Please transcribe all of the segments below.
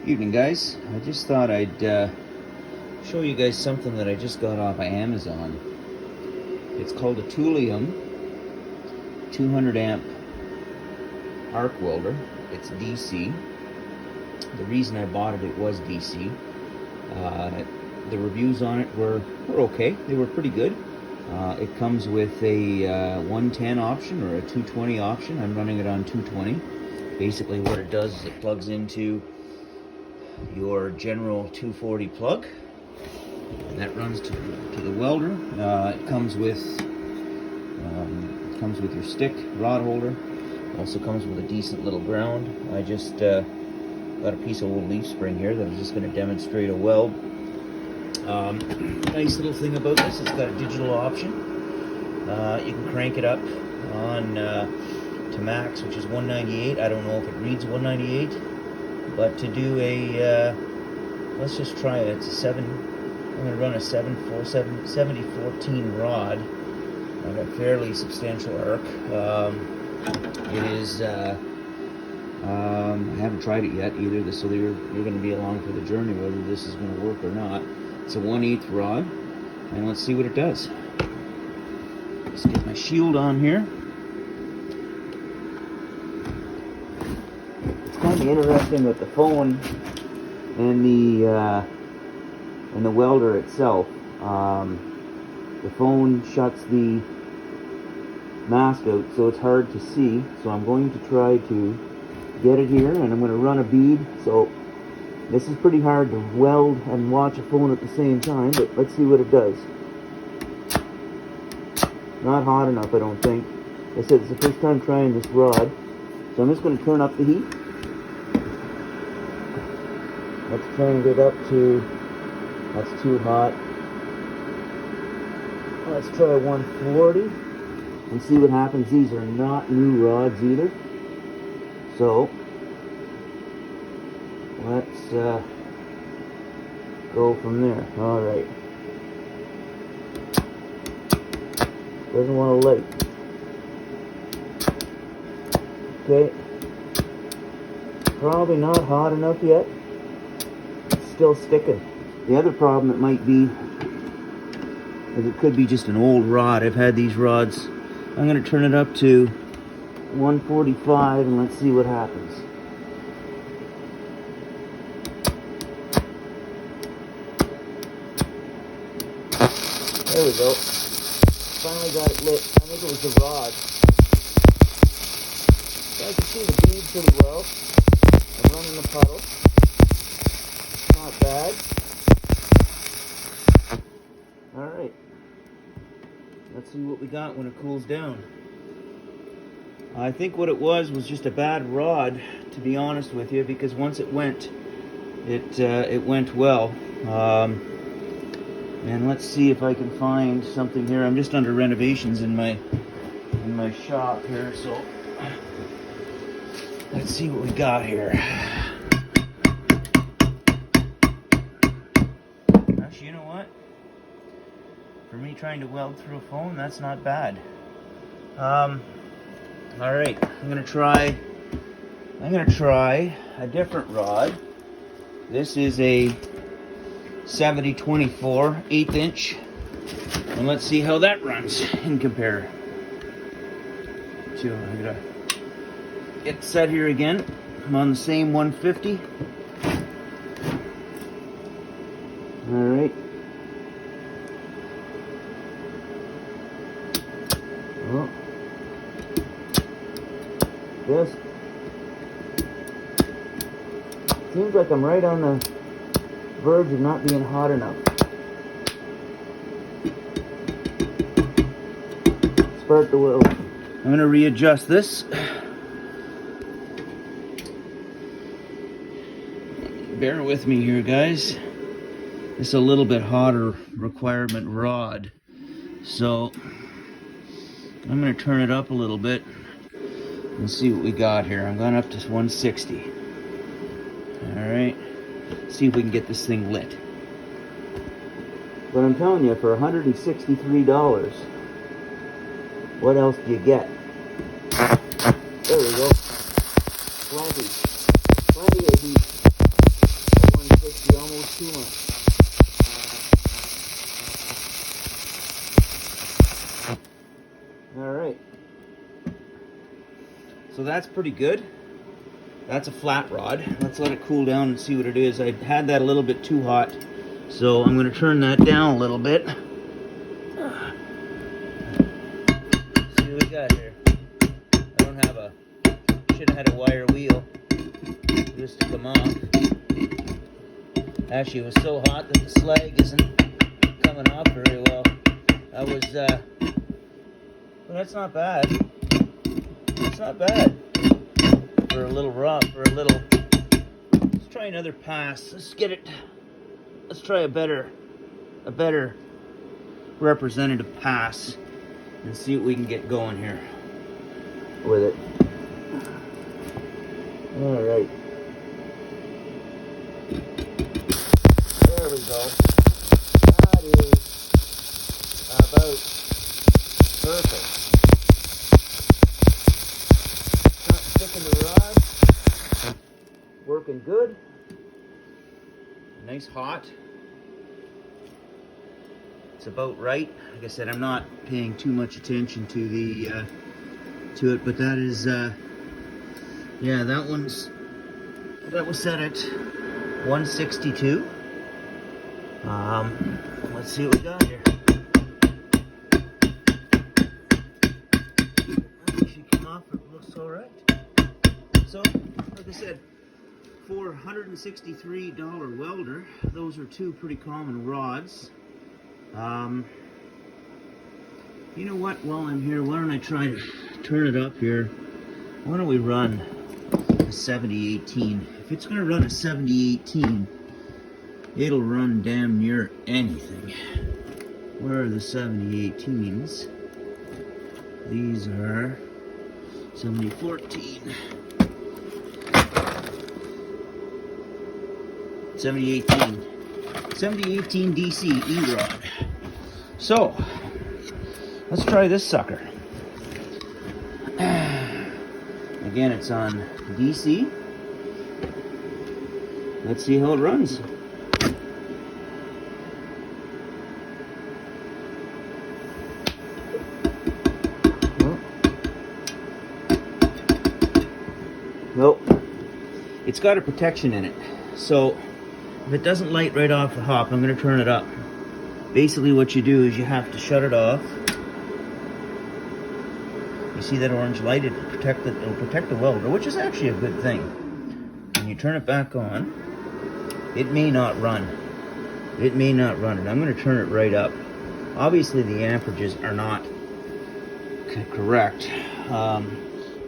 Evening, guys. I just thought I'd show you guys something that I just got off of Amazon. It's called a Toolion 200 amp arc welder. It's DC. The reason I bought it, it was DC. The reviews on it were okay. They were pretty good. It comes with a 110 option or a 220 option. I'm running it on 220. Basically what it does is it plugs into your general 240 plug, and that runs to the welder. It comes with your stick rod holder. Also comes with a decent little ground. I just got a piece of old leaf spring here that I'm just going to demonstrate a weld. Nice little thing about this, it's got a digital option. You can crank it up on to max, which is 198. I don't know if it reads 198. But to do a, let's just try it. It's a 7, I'm going to run a 7014 rod. I've got fairly substantial arc. It is, I haven't tried it yet either, so you're going to be along for the journey whether this is going to work or not. It's a 1/8 rod, and let's see what it does. Let's get my shield on here. Kind of interesting with the phone and the welder itself. The phone shuts the mask out, so it's hard to see. So I'm going to try to get it here, and I'm going to run a bead. So this is pretty hard to weld and watch a phone at the same time, but let's see what it does. Not hot enough, I don't think. I said it's the first time trying this rod, so I'm just going to turn up the heat. Let's turn it up to, that's too hot. Let's try 140 and see what happens. These are not new rods either. So, let's go from there. Alright. Doesn't want to light. Okay. Probably not hot enough yet. Still sticking. The other problem it might be is it could be just an old rod. I've had these rods. I'm going to turn it up to 145 and let's see what happens. There we go. Finally got it lit. I think it was the rod. So I can see the bead pretty well. I'm running the puddle. Not bad. Alright. Let's see what we got when it cools down. I think what it was just a bad rod, to be honest with you, because once it went, it went well. And let's see if I can find something here. I'm just under renovations in my shop here, so let's see what we got here. You know what? For me trying to weld through a phone, that's not bad. Alright, I'm gonna try a different rod. This is a 7024 1/8 inch. And let's see how that runs in compare to, I'm gonna get set here again. I'm on the same 150. Alright. Well, just seems like I'm right on the verge of not being hot enough. Start the weld. I'm going to readjust this. Bear with me here, guys. It's a little bit hotter requirement rod, so I'm going to turn it up a little bit and see what we got here. I'm going up to 160. Alright, see if we can get this thing lit. But I'm telling you, for $163, what else do you get? There we go. Plenty of heat. too much. All right. So that's pretty good. That's a flat rod. Let's let it cool down and see what it is. I had that a little bit too hot, so I'm going to turn that down a little bit. See what we got here. I don't have a, should have had a wire wheel just to come off. Actually, it was so hot that the slag isn't coming off very well. I was, well, that's not bad. That's not bad. For a little rough, for a little. Let's try another pass. Let's get it. Let's try a better representative pass and see what we can get going here with it. All right. There we go. That is about perfect. Sticking the rod, working good, nice hot. It's about right. Like I said, I'm not paying too much attention to the to it, but that is yeah, that was set at 162. Let's see what we got here. That should come off. It looks all right. So, like I said, for $163 welder, those are two pretty common rods. You know what, while I'm here, why don't I try to turn it up here? Why don't we run a 7018? If it's going to run a 7018, it'll run damn near anything. Where are the 7018s? These are 7014. 7018 DC E-rod. So, let's try this sucker. Again, it's on DC. Let's see how it runs. Nope. It's got a protection in it. So, if it doesn't light right off the hop, I'm going to turn it up. Basically what you do is you have to shut it off. You see that orange light? It'll protect the welder, which is actually a good thing. When you turn it back on, it may not run. It may not run. And I'm going to turn it right up. Obviously the amperages are not correct. Let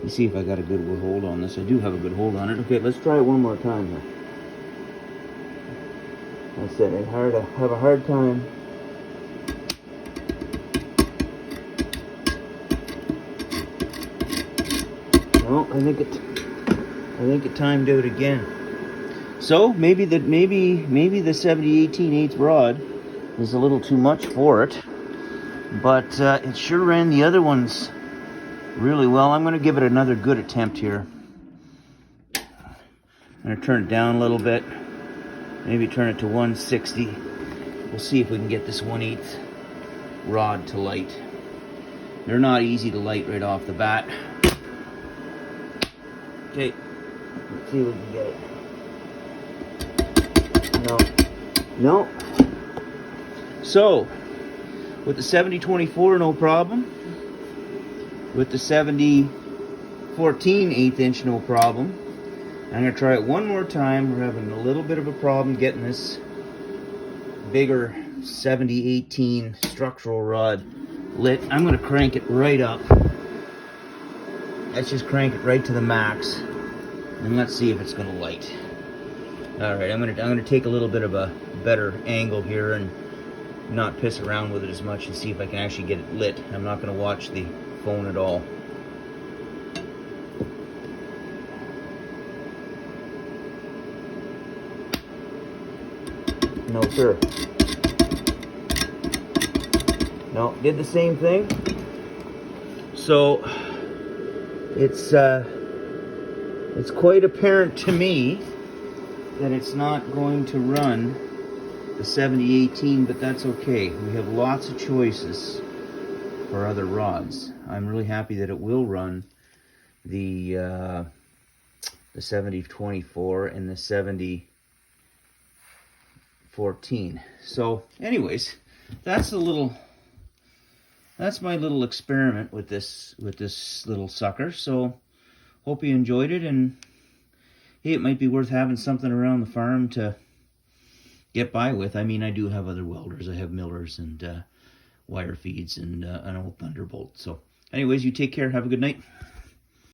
me see if I got a good hold on this. I do have a good hold on it. Okay, let's try it one more time here. I said I have a hard time. No, I think it timed out again. So maybe the 7018 rod is a little too much for it, but it sure ran the other ones really well. I'm going to give it another good attempt here. I'm going to turn it down a little bit. Maybe turn it to 160. We'll see if we can get this 1/8 rod to light. They're not easy to light right off the bat. Okay, let's see if we can get it. No. So, with the 7024, no problem. With the 7014 1/8 inch, no problem. I'm going to try it one more time. We're having a little bit of a problem getting this bigger 7018 structural rod lit. I'm going to crank it right up. Let's just crank it right to the max, and let's see if it's going to light. All right, I'm going to take a little bit of a better angle here and not piss around with it as much and see if I can actually get it lit. I'm not going to watch the phone at all. No, sir. No, did the same thing. So it's quite apparent to me that it's not going to run the 7018, but that's okay. We have lots of choices for other rods. I'm really happy that it will run the 7024 and the 7014. So anyways, that's my little experiment with this little sucker. So hope you enjoyed it, and hey, it might be worth having something around the farm to get by with. I mean, I do have other welders. I have millers and wire feeds and an old Thunderbolt. So anyways, you take care. Have a good night.